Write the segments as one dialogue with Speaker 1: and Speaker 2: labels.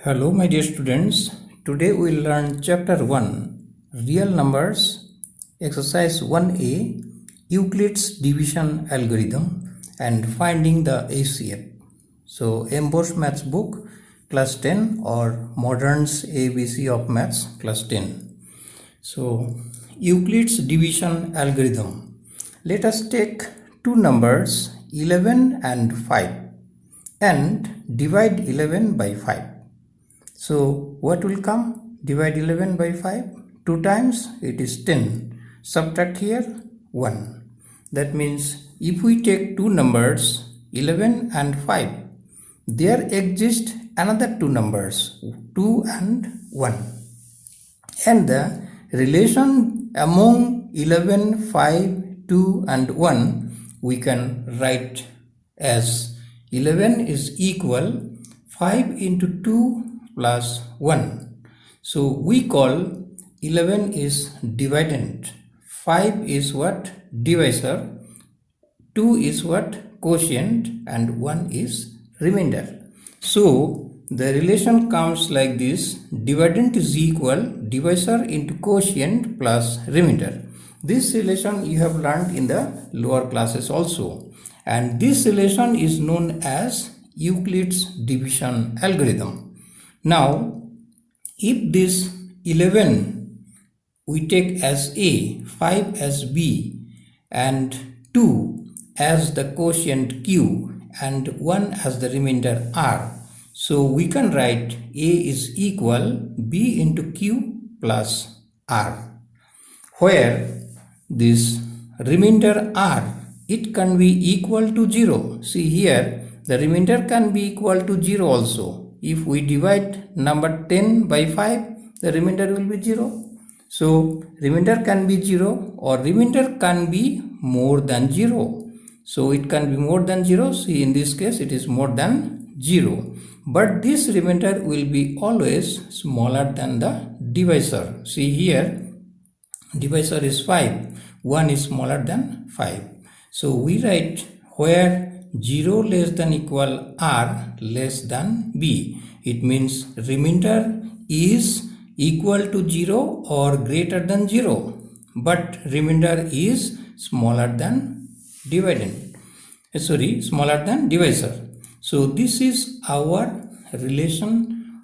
Speaker 1: Hello, my dear students. Today we will learn Chapter 1 Real Numbers, Exercise 1A Euclid's Division Algorithm and Finding the HCF. So, Emboss Maths book, Class 10 or Modern's ABC of Maths, Class 10. So, Euclid's Division Algorithm. Let us take two numbers 11 and 5 and divide 11 by 5. So what will come? Divide 11 by 5. 2 times it is 10. Subtract here 1. That means if we take two numbers 11 and 5, there exist another two numbers 2 and 1. And the relation among 11, 5, 2 and 1 we can write as 11 is equal 5 into 2 plus 1. So we call 11 is dividend, 5 is what? Divisor, 2 is what? Quotient and 1 is remainder. So the relation comes like this: dividend is equal divisor into quotient plus remainder. This relation you have learned in the lower classes also, and this relation is known as Euclid's division algorithm. Now, if this 11 we take as A, 5 as B, and 2 as the quotient Q, and 1 as the remainder R, so we can write A is equal B into Q plus R, where this remainder R, it can be equal to 0. See here, the remainder can be equal to 0 also. If we divide number 10 by 5, the remainder will be 0. So remainder can be 0 or remainder can be more than 0. So it can be more than 0. See, in this case it is more than 0. But this remainder will be always smaller than the divisor. See here, divisor is 5. 1 is smaller than 5. So we write where 0 less than equal R less than B. It means remainder is equal to 0 or greater than 0, but remainder is smaller than dividend. Smaller than divisor. So this is our relation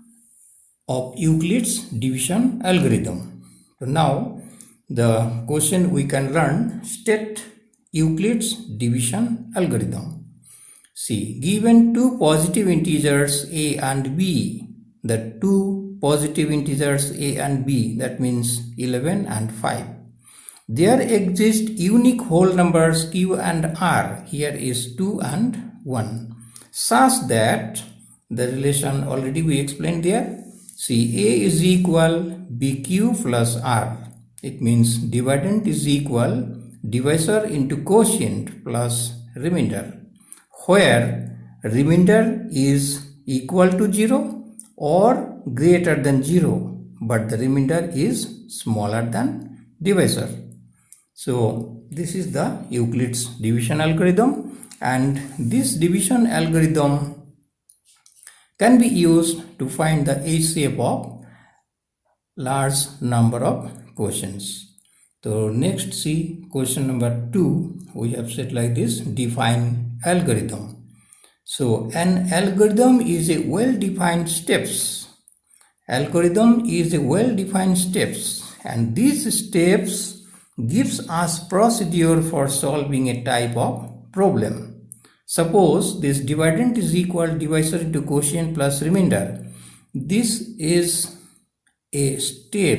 Speaker 1: of Euclid's division algorithm. So now the question we can learn: state Euclid's division algorithm. See, given two positive integers a and b, the two positive integers a and b, that means 11 and 5. There exist unique whole numbers q and r, here is 2 and 1, such that the relation already we explained there. See, a is equal bq plus r. It means dividend is equal divisor into quotient plus remainder, where remainder is equal to 0 or greater than 0, but the remainder is smaller than divisor. So this is the Euclid's division algorithm, and this division algorithm can be used to find the HCF of large number of quotients. So next, see question number 2. We have said like this: define algorithm. So an algorithm is a well-defined steps. Algorithm is a well-defined steps, and these steps gives us procedure for solving a type of problem. Suppose this dividend is equal divisor into quotient plus remainder. This is a step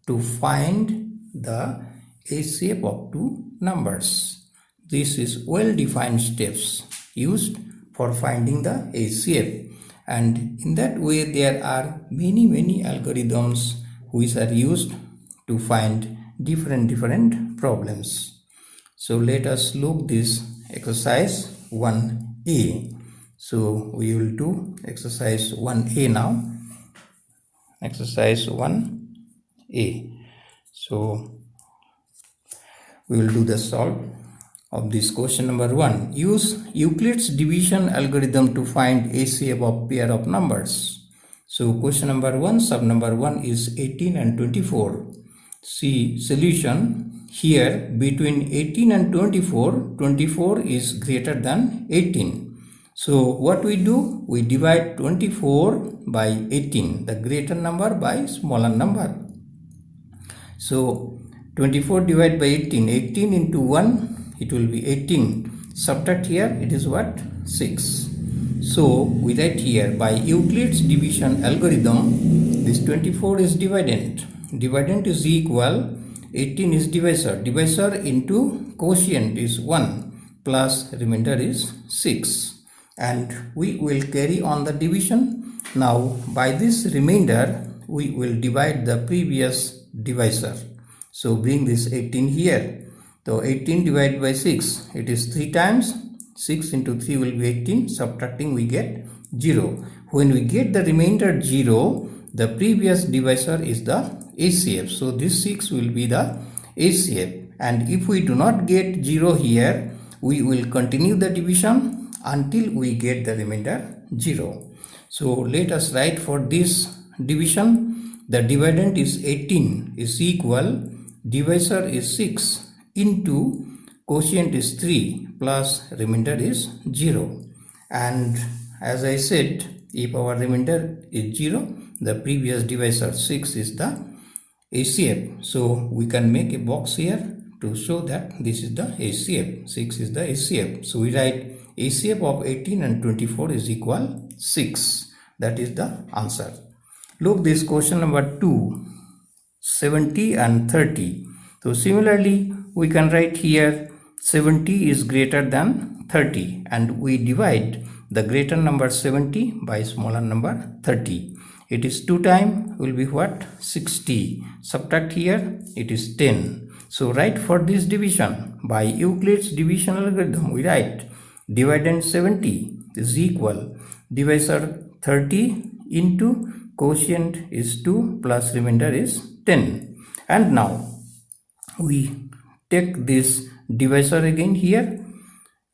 Speaker 1: to find the HCF of two numbers. This is well-defined steps used for finding the HCF, and in that way there are many algorithms which are used to find different problems. So let us look this exercise 1A. So we will do exercise 1A now. Exercise 1A. So we will do the solve of this question number 1. Use Euclid's division algorithm to find HCF of pair of numbers. So question number 1, sub number 1 is 18 and 24. See solution. Here between 18 and 24, 24 is greater than 18. So what we do? We divide 24 by 18, the greater number by smaller number. So 24 divided by 18, 18 into 1, it will be 18. Subtract here, it is what? 6. So we write here, by Euclid's division algorithm, this 24 is dividend. Dividend is equal, 18 is divisor. Divisor into quotient is 1 plus remainder is 6. And we will carry on the division. Now by this remainder, we will divide the previous divisor. So bring this 18 here. So 18 divided by 6, it is 3 times. 6 into 3 will be 18. Subtracting we get 0. When we get the remainder 0, the previous divisor is the ACF. So this 6 will be the ACF. And if we do not get 0 here, we will continue the division until we get the remainder 0. So let us write for this division. The dividend is 18 is equal, divisor is 6 into quotient is 3 plus remainder is 0. And as I said, if our remainder is 0, the previous divisor 6 is the ACF. So we can make a box here to show that this is the ACF. 6 is the ACF. So we write ACF of 18 and 24 is equal 6. That is the answer. Look this question number 2, 70 and 30. So similarly, we can write here 70 is greater than 30 and we divide the greater number 70 by smaller number 30. It is 2 times will be what? 60. Subtract here, it is 10. So write for this division. By Euclid's division algorithm, we write dividend 70 is equal, divisor 30 into quotient is 2 plus remainder is 10. And now we take this divisor again here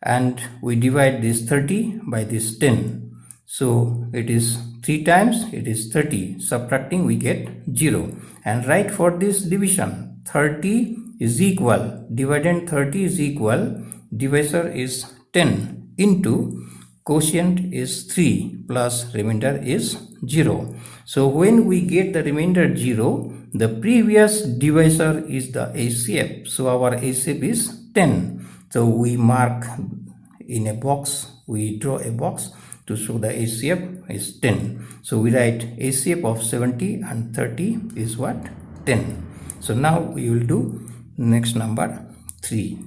Speaker 1: and we divide this 30 by this 10. So it is 3 times, it is 30. Subtracting we get 0. And write for this division, 30 is equal, dividend 30 is equal, divisor is 10 into quotient is 3 plus remainder is 0. So when we get the remainder 0, the previous divisor is the ACF. So our ACF is 10. So we mark in a box, we draw a box to show the ACF is 10. So we write ACF of 70 and 30 is what? 10. So now we will do next number 3.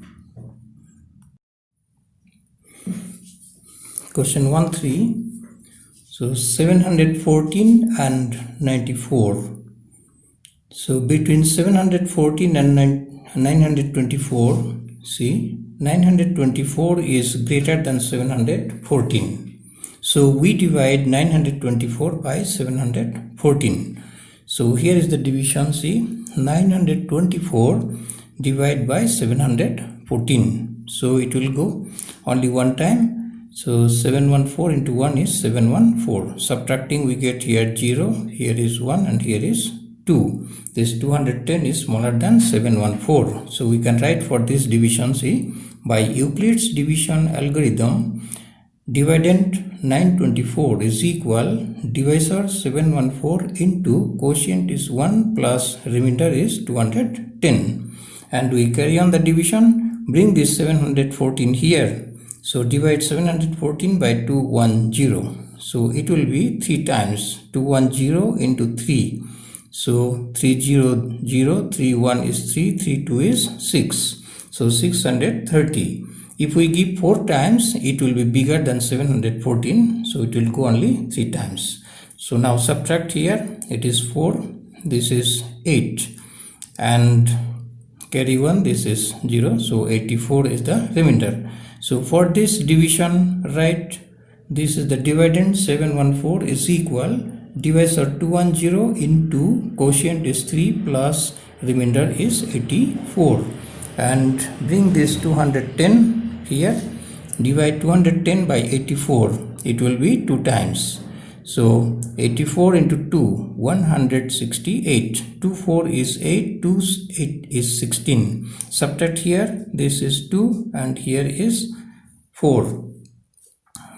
Speaker 1: Question 1-3. So 714 and 94. So between 714 and 924, see, 924 is greater than 714. So we divide 924 by 714. So here is the division, see, 924 divided by 714. So it will go only one time. So 714 into 1 is 714. Subtracting we get here 0, here is 1 and here is 2. This 210 is smaller than 714. So we can write for this division, see, by Euclid's division algorithm, dividend 924 is equal, divisor 714 into quotient is 1 plus remainder is 210. And we carry on the division, bring this 714 here. So divide 714 by 210. So it will be 3 times, 210 into 3. So 300, 31 is 3, 32 is 6. So 630. If we give 4 times, it will be bigger than 714. So it will go only 3 times. So now subtract here, it is 4, this is 8. And carry 1, this is 0. So 84 is the remainder. So for this division, write this is the dividend 714 is equal, divisor 210 into quotient is 3 plus remainder is 84. And bring this 210 here, divide 210 by 84, it will be 2 times. So 84 into 2, 168. 2 4 is 8, 2 8 is 16. Subtract here, this is 2 and here is 4.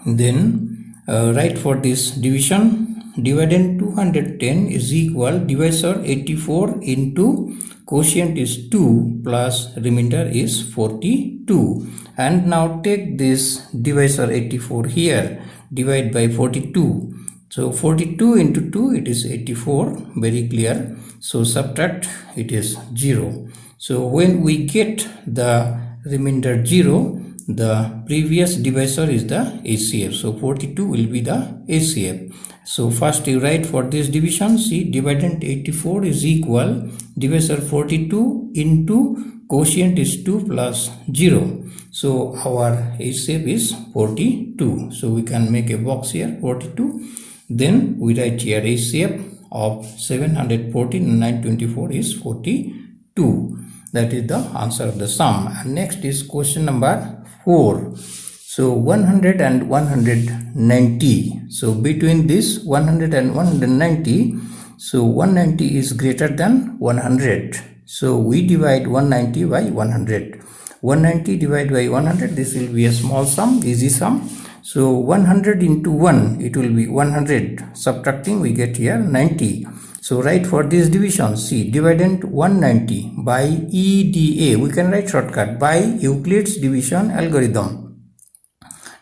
Speaker 1: Then write for this division. Dividend 210 is equal, divisor 84 into quotient is 2 plus remainder is 42. And now take this divisor 84 here, divide by 42. So 42 into 2, it is 84, very clear. So subtract, it is 0. So when we get the remainder 0, the previous divisor is the HCF. So 42 will be the HCF. So first you write for this division. See, dividend 84 is equal, divisor 42 into quotient is 2 plus 0. So our HCF is 42. So we can make a box here, 42. Then we write here HCF of 714 and 924 is 42. That is the answer of the sum. And next is question number 4. So 100 and 190. So between this 100 and 190, so 190 is greater than 100. So we divide 190 by 100. 190 divided by 100, this will be a small sum, easy sum. So 100 into 1, it will be 100. Subtracting, we get here 90. So write for this division. See, dividend 190 by EDA. We can write shortcut by Euclid's division algorithm.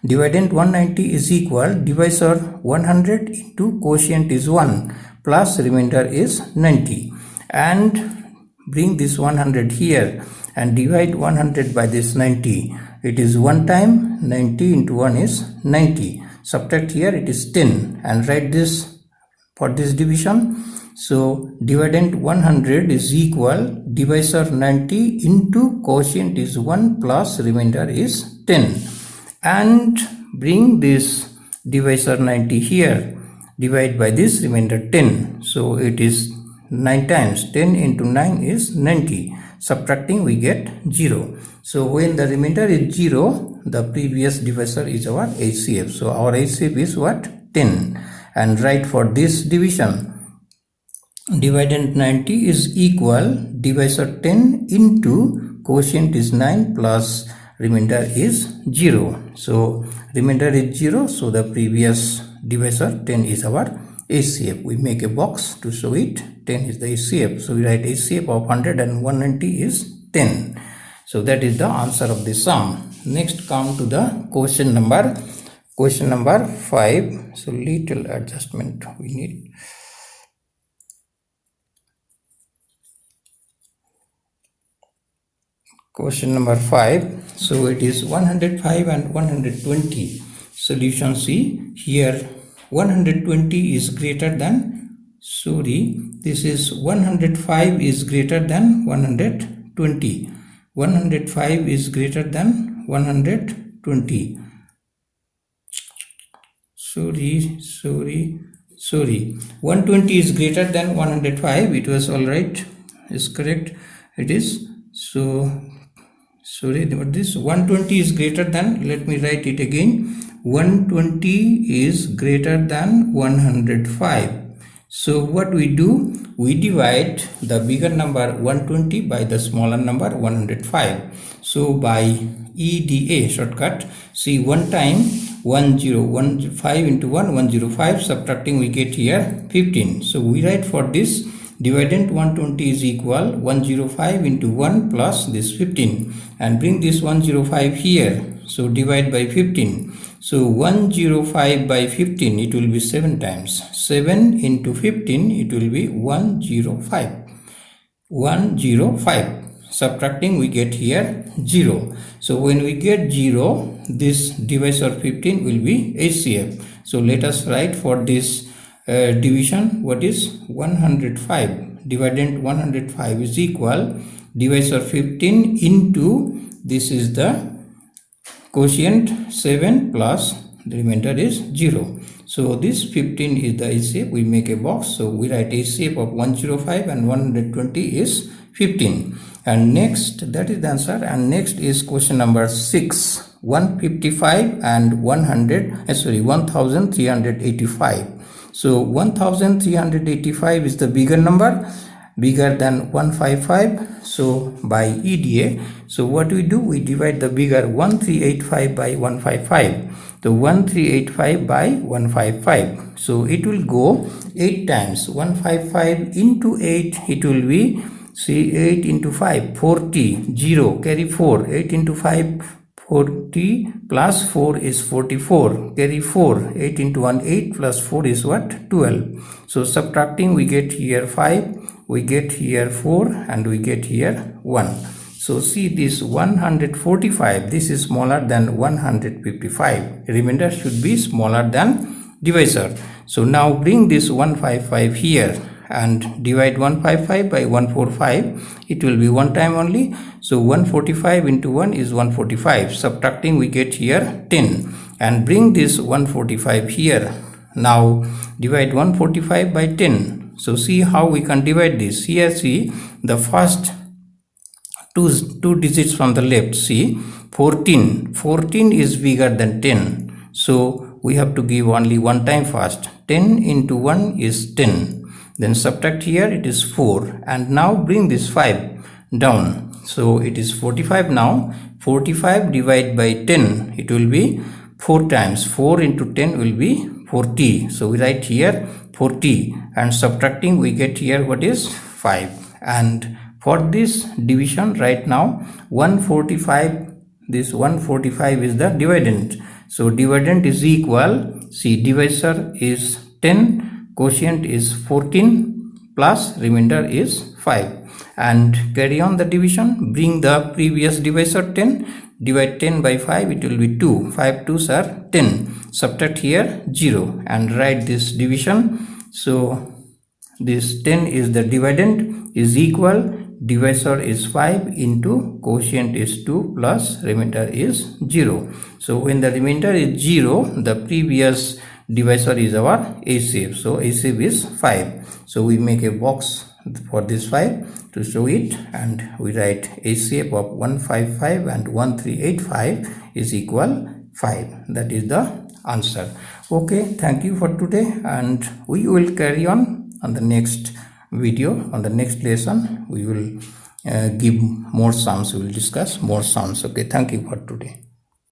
Speaker 1: Dividend 190 is equal, divisor 100 into quotient is 1 plus remainder is 90. And bring this 100 here and divide 100 by this 90. It is 1 time, 90 into 1 is 90. Subtract here, it is 10. And write this for this division. So dividend 100 is equal, divisor 90 into quotient is 1 plus remainder is 10. And bring this divisor 90 here, divide by this remainder 10. So it is 9 times, 10 into 9 is 90. Subtracting, we get 0. So when the remainder is 0, the previous divisor is our HCF. So our HCF is what? 10. And write for this division. Dividend 90 is equal, divisor 10 into quotient is 9 plus remainder is 0. So remainder is 0, so the previous divisor 10 is our HCF. We make a box to show it. 10 is the HCF. So we write HCF of 100 and 190 is 10. So that is the answer of the sum. Next come to the question number 5. So little adjustment we need. Question number 5. So it is 105 and 120. Solution C. Here 120 is greater than, this is 105 is greater than 120. 105 is greater than 120. Sorry. 120 is greater than 105. It was all right. Is correct. It is. So sorry, but this 120 is greater than, let me write it again. 120 is greater than 105. So what we do, we divide the bigger number 120 by the smaller number 105. So by EDA shortcut, see 1 time 1015 into 1, 105, subtracting we get here 15. So we write for this, dividend 120 is equal 105 into 1 plus this 15, and bring this 105 here. So divide by 15. So 105 by 15, it will be 7 times. 7 into 15, it will be 105. 105. Subtracting, we get here 0. So when we get 0, this divisor 15 will be HCF. So let us write for this division, what is 105. Dividend 105 is equal, divisor 15 into, this is the quotient 7 plus the remainder is 0. So this 15 is the HCF. We make a box. So we write HCF of 105 and 120 is 15. And next, that is the answer. And next is question number 6. 155 and 1385. So 1385 is the bigger number, bigger than 155. So by EDA, so what we do, we divide the bigger 1385 by 155. So 1385 by 155. So it will go 8 times. 155 into 8, it will be, see, 8 into 5, 40, 0, carry 4, 8 into 5, 40 plus 4 is 44, carry 4, 8 into 1, 8 plus 4 is what? 12. So subtracting, we get here 5, we get here 4, and we get here 1. So see, this 145, this is smaller than 155. Remainder should be smaller than divisor. So now bring this 155 here and divide 155 by 145. It will be one time only. So 145 into 1 is 145. Subtracting, we get here 10. And bring this 145 here. Now divide 145 by 10. So see how we can divide this. Here see the first two digits from the left. See, 14 is bigger than 10. So we have to give only one time first. 10 into 1 is 10. Then subtract here, it is 4. And now bring this 5 down. So it is 45 now. 45 divided by 10, it will be 4 times. 4 into 10 will be 40. So we write here 40. And subtracting, we get here what is 5. And for this division right now, 145, this 145 is the dividend. So dividend is equal, see, divisor is 10, quotient is 14, plus remainder is 5. And carry on the division, bring the previous divisor 10, divide 10 by 5, it will be 2, 5 2s are 10, subtract here 0 and write this division. So this 10 is the dividend, is equal, divisor is 5 into quotient is 2 plus remainder is 0. So when the remainder is 0, the previous divisor is our HCF. So HCF is 5. So we make a box for this 5 to show it, and we write HCF of 155 and 1385 is equal 5. That is the answer. Okay, thank you for today, and we will carry on the next video. On the next lesson we will give more sums, we will discuss more sums. Okay, thank you for today.